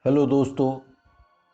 Hello दोस्तों।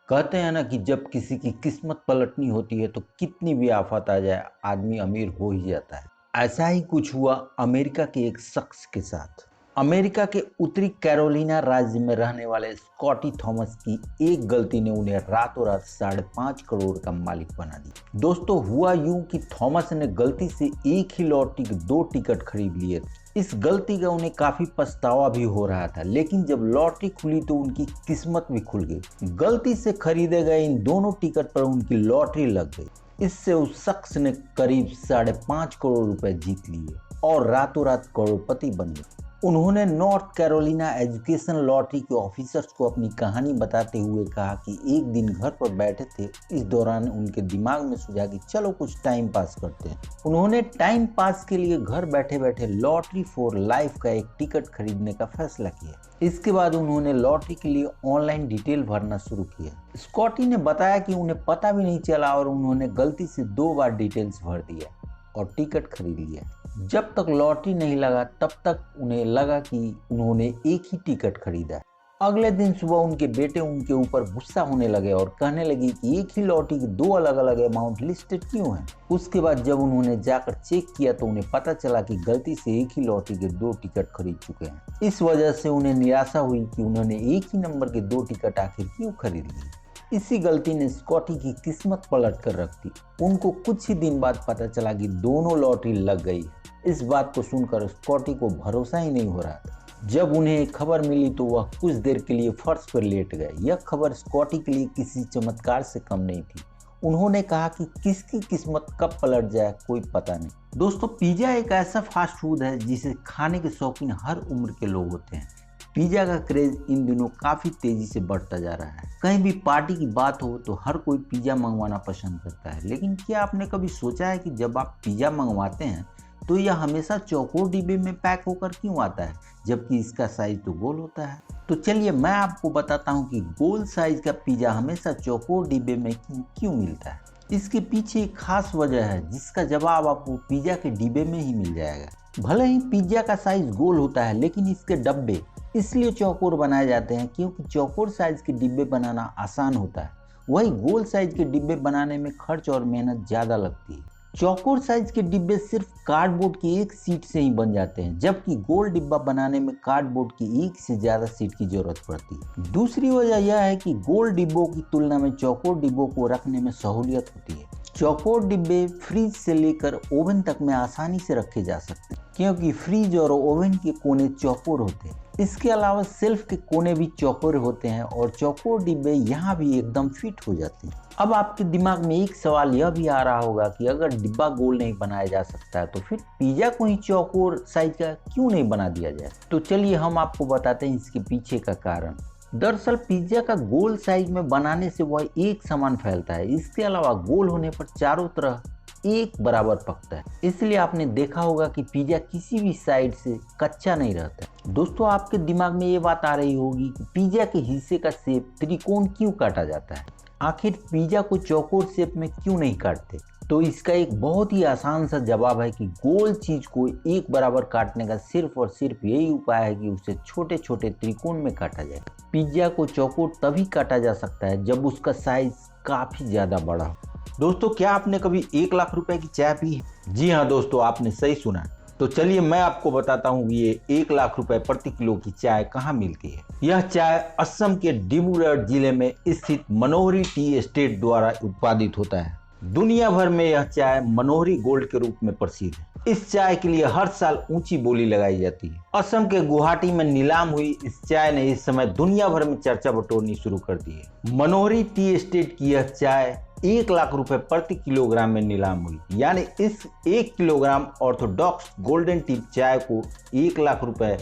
कहते हैं ना कि जब किसी की किस्मत पलटनी होती है तो कितनी भी आफत आ जाए आदमी अमीर हो ही जाता है। ऐसा ही कुछ हुआ अमेरिका के एक शख्स के साथ। अमेरिका के उत्तरी कैरोलिना राज्य में रहने वाले स्कॉटी थॉमस की एक गलती ने उन्हें रातों रात 5.5 करोड़ का मालिक बना दिया। दोस्तों, हुआ यूं कि थॉमस ने गलती से एक ही लॉटरी के 2 टिकट खरीद लिए थे। इस गलती का उन्हें काफी पछतावा भी हो रहा था, लेकिन जब लॉटरी खुली तो उनकी किस्मत भी खुल गई। गलती से खरीदे गए इन दोनों टिकट पर उनकी लॉटरी लग गई। इससे उस शख्स ने करीब 5.5 करोड़ रुपए जीत लिए और रातों रात करोड़पति बन गए। उन्होंने नॉर्थ कैरोलिना एजुकेशन लॉटरी के ऑफिसर्स को अपनी कहानी बताते हुए कहा कि एक दिन घर पर बैठे थे। इस दौरान उनके दिमाग में सूझा कि चलो कुछ टाइम पास करते हैं। उन्होंने टाइम पास के लिए घर बैठे बैठे लॉटरी फॉर लाइफ का एक टिकट खरीदने का फैसला किया। इसके बाद उन्होंने लॉटरी के लिए ऑनलाइन डिटेल भरना शुरू किया। स्कॉटी ने बताया कि उन्हें पता भी नहीं चला और उन्होंने गलती से 2 बार डिटेल्स भर दिया और टिकट खरीद लिया। जब तक लॉटरी नहीं लगा तब तक उन्हें लगा कि उन्होंने एक ही टिकट खरीदा है। अगले दिन सुबह उनके बेटे उनके ऊपर गुस्सा होने लगे और कहने लगे कि एक ही लॉटरी के 2 अलग अलग अमाउंट लिस्टेड क्यों हैं। उसके बाद जब उन्होंने जाकर चेक किया तो उन्हें पता चला कि गलती से एक ही लॉटरी के 2 टिकट खरीद चुके हैं। इस वजह से उन्हें निराशा हुई कि उन्होंने एक ही नंबर के 2 टिकट आखिर क्यों खरीद लिए। इसी गलती ने स्कॉटी की किस्मत पलट कर रख दी। उनको कुछ ही दिन बाद पता चला कि दोनों लॉटरी लग गई। इस बात को सुनकर स्कॉटी को भरोसा ही नहीं हो रहा था। जब उन्हें खबर मिली तो वह कुछ देर के लिए फर्श पर लेट गए। यह खबर स्कॉटी के लिए किसी चमत्कार से कम नहीं थी। उन्होंने कहा कि किसकी किस्मत कब पलट जाए कोई पता नहीं। दोस्तों, पिज्जा एक ऐसा फास्ट फूड है जिसे खाने के शौकीन हर उम्र के लोग होते हैं। पिज्जा का क्रेज इन दिनों काफी तेजी से बढ़ता जा रहा है। कहीं भी पार्टी की बात हो तो हर कोई पिज्जा मंगवाना पसंद करता है। लेकिन क्या आपने कभी सोचा है कि जब आप पिज्जा मंगवाते हैं तो यह हमेशा चौकोर डिब्बे में पैक होकर क्यों आता है, जबकि इसका साइज तो गोल होता है। तो चलिए मैं आपको बताता हूँ कि गोल साइज का पिज्जा हमेशा चौकोर डिब्बे में क्यों मिलता है। इसके पीछे एक खास वजह है जिसका जवाब आपको पिज्जा के डिब्बे में ही मिल जाएगा। भले ही पिज्जा का साइज गोल होता है, लेकिन इसके डब्बे इसलिए चौकोर बनाए जाते हैं क्योंकि चौकोर साइज के डिब्बे बनाना आसान होता है। वही गोल साइज के डिब्बे बनाने में खर्च और मेहनत ज्यादा लगती है। चौकोर साइज के डिब्बे सिर्फ कार्डबोर्ड की एक सीट से ही बन जाते हैं, जबकि गोल डिब्बा बनाने में कार्डबोर्ड की एक से ज्यादा सीट की जरूरत पड़ती है। दूसरी वजह यह है कि गोल डिब्बों की तुलना में चौकोर डिब्बों को रखने में सहूलियत होती है। चौकोर डिब्बे फ्रिज से लेकर ओवन तक में आसानी से रखे जा सकते हैं क्योंकि फ्रिज और ओवन के कोने चौकोर होते हैं। इसके अलावा सेल्फ के कोने भी चौकोर होते हैं और चौकोर डिब्बे यहाँ भी एकदम फिट हो जाते हैं। अब आपके दिमाग में एक सवाल यह भी आ रहा होगा कि अगर डिब्बा गोल नहीं बनाया जा सकता है तो फिर पिज्जा को ही चौकोर साइज का क्यों नहीं बना दिया जाए। तो चलिए हम आपको बताते हैं इसके पीछे का कारण। दरअसल पिज्जा का गोल साइज में बनाने से वह एक समान फैलता है। इसके अलावा गोल होने पर चारों तरफ एक बराबर पकता है, इसलिए आपने देखा होगा कि पिज्जा किसी भी साइड से कच्चा नहीं रहता। दोस्तों, आपके दिमाग में ये बात आ रही होगी कि पिज्जा के हिस्से का शेप त्रिकोण क्यों काटा जाता है, आखिर पिज्जा को चौकोर शेप में क्यों नहीं काटते। तो इसका एक बहुत ही आसान सा जवाब है कि गोल चीज को एक बराबर काटने का सिर्फ और सिर्फ यही उपाय है कि उसे छोटे छोटे त्रिकोण में काटा जाए। पिज्जा को चौकोर तभी काटा जा सकता है जब उसका साइज काफी ज्यादा बड़ा हो। दोस्तों, क्या आपने कभी 1 लाख रुपए की चाय पी है? जी हाँ दोस्तों, आपने सही सुना। तो चलिए मैं आपको बताता हूँ ये 1 लाख रुपए प्रति किलो की चाय कहाँ मिलती है। यह चाय असम के डिब्रूगढ़ जिले में स्थित मनोहरी टी एस्टेट द्वारा उत्पादित होता है। दुनिया भर में यह चाय मनोहरी गोल्ड के रूप में प्रसिद्ध है। इस चाय के लिए हर साल ऊंची बोली लगाई जाती है। असम के गुवाहाटी में नीलाम हुई इस चाय ने इस समय दुनिया भर में चर्चा बटोरनी शुरू कर दी है। मनोहरी टी एस्टेट की यह चाय 1 लाख रुपए प्रति किलोग्राम में नीलाम हुई, यानी इस 1 किलोग्राम ऑर्थोडॉक्स गोल्डन टी चाय को 1 लाख रुपए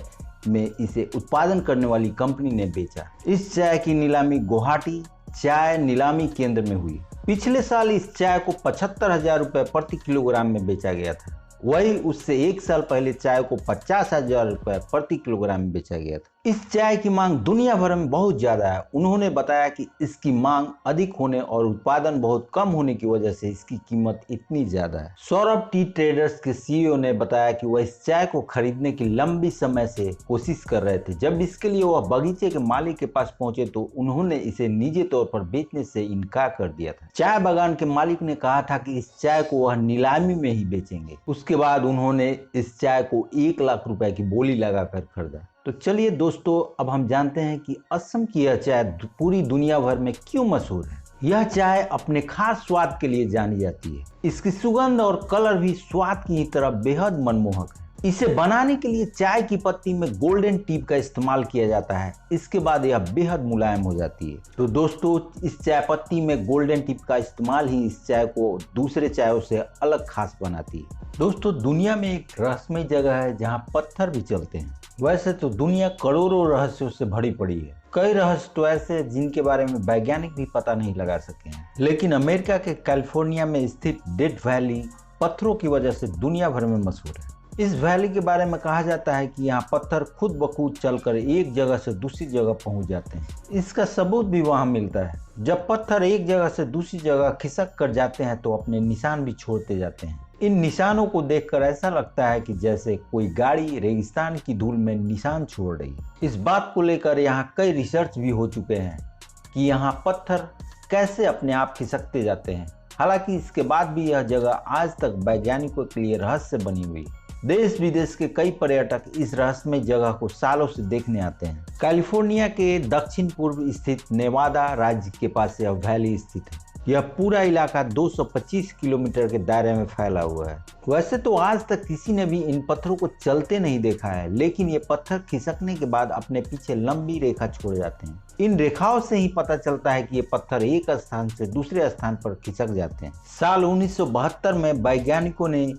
में इसे उत्पादन करने वाली कंपनी ने बेचा। इस चाय की नीलामी गुवाहाटी चाय नीलामी केंद्र में हुई। पिछले साल इस चाय को 75,000 रुपए प्रति किलोग्राम में बेचा गया था। वही उससे 1 साल पहले चाय को 50,000 रुपये प्रति किलोग्राम में बेचा गया था। इस चाय की मांग दुनिया भर में बहुत ज्यादा है। उन्होंने बताया कि इसकी मांग अधिक होने और उत्पादन बहुत कम होने की वजह से इसकी कीमत इतनी ज्यादा है। सौरभ टी ट्रेडर्स के सीईओ ने बताया कि वह इस चाय को खरीदने की लंबी समय से कोशिश कर रहे थे। जब इसके लिए वह बगीचे के मालिक के पास पहुंचे तो उन्होंने इसे निजी तौर पर बेचने से इनकार कर दिया था। चाय बागान के मालिक ने कहा था कि इस चाय को वह नीलामी में ही बेचेंगे। उसके बाद उन्होंने इस चाय को 1 लाख रुपए की बोली लगाकर खरीदा। तो चलिए दोस्तों, अब हम जानते हैं कि असम की यह चाय पूरी दुनिया भर में क्यों मशहूर है। यह चाय अपने खास स्वाद के लिए जानी जाती है। इसकी सुगंध और कलर भी स्वाद की तरह बेहद मनमोहक है। इसे बनाने के लिए चाय की पत्ती में गोल्डन टिप का इस्तेमाल किया जाता है। इसके बाद यह बेहद मुलायम हो जाती है। तो दोस्तों, इस चाय पत्ती में गोल्डन टिप का इस्तेमाल ही इस चाय को दूसरे चायों से अलग खास बनाती है। दोस्तों, दुनिया में एक रहस्यमय जगह है जहाँ पत्थर भी चलते हैं। वैसे तो दुनिया करोड़ों रहस्यों से भरी पड़ी है। कई रहस्य तो ऐसे हैं जिनके बारे में वैज्ञानिक भी पता नहीं लगा सके हैं। लेकिन अमेरिका के कैलिफोर्निया में स्थित डेथ वैली पत्थरों की वजह से दुनिया भर में मशहूर है। इस वैली के बारे में कहा जाता है कि यहाँ पत्थर खुद ब खुद चलकर एक जगह से दूसरी जगह पहुंच जाते हैं। इसका सबूत भी वहाँ मिलता है। जब पत्थर एक जगह से दूसरी जगह खिसक कर जाते हैं तो अपने निशान भी छोड़ते जाते हैं। इन निशानों को देखकर ऐसा लगता है कि जैसे कोई गाड़ी रेगिस्तान की धूल में निशान छोड़ रही है। इस बात को लेकर यहाँ कई रिसर्च भी हो चुके हैं कि यहाँ पत्थर कैसे अपने आप खिसकते जाते हैं। हालांकि इसके बाद भी यह जगह आज तक वैज्ञानिकों के लिए रहस्य बनी हुई है। देश विदेश के कई पर्यटक इस रहस्यमय जगह को सालों से देखने आते हैं। कैलिफोर्निया के दक्षिण पूर्व स्थित नेवादा राज्य के पास यह वैली स्थित है। यह पूरा इलाका 225 किलोमीटर के दायरे में फैला हुआ है। वैसे तो आज तक किसी ने भी इन पत्थरों को चलते नहीं देखा है, लेकिन ये पत्थर खिसकने के बाद अपने पीछे लंबी रेखा छोड़ जाते हैं। इन रेखाओं से ही पता चलता है कि ये पत्थर एक स्थान से दूसरे स्थान पर खिसक जाते हैं। साल 1972 में वैज्ञानिकों ने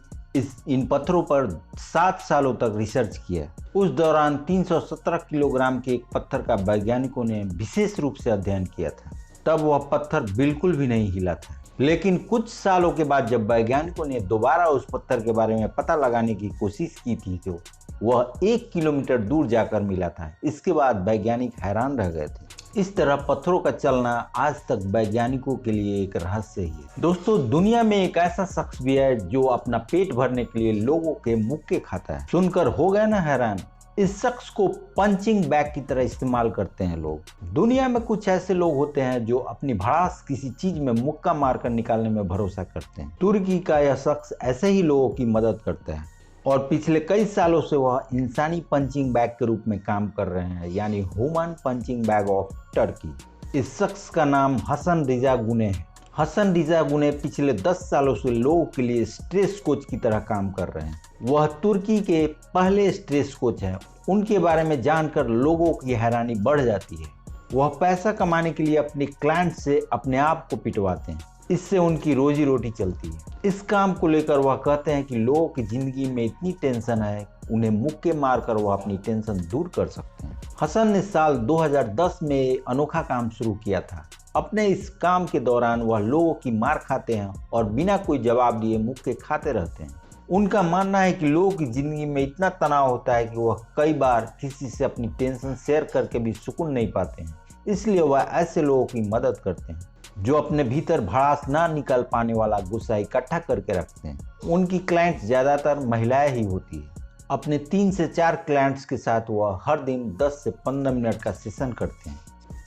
इन पत्थरों पर 7 सालों तक रिसर्च किया। उस दौरान 317 किलोग्राम के एक पत्थर का वैज्ञानिकों ने विशेष रूप से अध्ययन किया था। तब वह पत्थर बिल्कुल भी नहीं हिला था। लेकिन कुछ सालों के बाद जब वैज्ञानिकों ने दोबारा उस पत्थर के बारे में पता लगाने की कोशिश की थी तो वह 1 किलोमीटर दूर जाकर मिला था। इसके बाद वैज्ञानिक हैरान रह गए थे। इस तरह पत्थरों का चलना आज तक वैज्ञानिकों के लिए एक रहस्य ही है। दोस्तों, दुनिया में एक ऐसा शख्स भी है जो अपना पेट भरने के लिए लोगों के मुक्के खाता है। सुनकर हो गए ना हैरान। इस शख्स को पंचिंग बैग की तरह इस्तेमाल करते हैं लोग। दुनिया में कुछ ऐसे लोग होते हैं जो अपनी भड़ास किसी चीज में मुक्का मारकर निकालने में भरोसा करते हैं। तुर्की का यह शख्स ऐसे ही लोगों की मदद करता है और पिछले कई सालों से वह इंसानी पंचिंग बैग के रूप में काम कर रहे हैं, यानी human punching bag of Turkey. इस शख्स का नाम हसन रिजा गुने है। हसन रिजा गुने पिछले 10 सालों से लोगों के लिए स्ट्रेस कोच की तरह काम कर रहे हैं। वह तुर्की के पहले स्ट्रेस कोच हैं। उनके बारे में जानकर लोगों की हैरानी बढ़ जाती है। वह पैसा कमाने के लिए अपने क्लाइंट से अपने आप को पिटवाते हैं। इससे उनकी रोजी रोटी चलती है। इस काम को लेकर वह कहते हैं कि लोगों की जिंदगी में इतनी टेंशन है, उन्हें मुक्के मारकर वह अपनी टेंशन दूर कर सकते हैं। हसन ने साल 2010 में अनोखा काम शुरू किया था। अपने इस काम के दौरान वह लोगों की मार खाते हैं और बिना कोई जवाब दिए मुक्के खाते रहते हैं। उनका मानना है कि लोगों की जिंदगी में इतना तनाव होता है कि वह कई बार किसी से अपनी टेंशन शेयर करके भी सुकून नहीं पाते हैं। इसलिए वह ऐसे लोगों की मदद करते हैं जो अपने भीतर भड़ास ना निकल पाने वाला गुस्सा इकट्ठा करके रखते हैं। उनकी क्लाइंट्स ज़्यादातर महिलाएं ही होती है। अपने 3 से 4 क्लाइंट्स के साथ वह हर दिन 10 से 15 मिनट का सेशन करते हैं।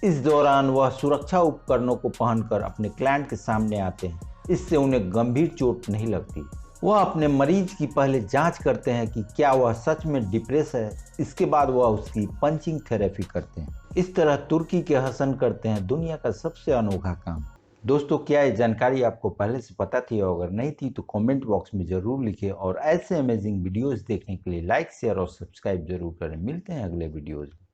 इस दौरान वह सुरक्षा उपकरणों को पहनकर अपने क्लाइंट के सामने आते हैं। इससे उन्हें गंभीर चोट नहीं लगती। वह अपने मरीज की पहले जांच करते हैं कि क्या वह सच में डिप्रेस है। इसके बाद वह उसकी पंचिंग थेरेपी करते हैं। इस तरह तुर्की के हसन करते हैं दुनिया का सबसे अनोखा काम। दोस्तों, क्या ये जानकारी आपको पहले से पता थी? और अगर नहीं थी तो कमेंट बॉक्स में जरूर लिखें और ऐसे अमेजिंग वीडियोस देखने के लिए लाइक, शेयर और सब्सक्राइब जरूर करें। मिलते हैं अगले वीडियोज में।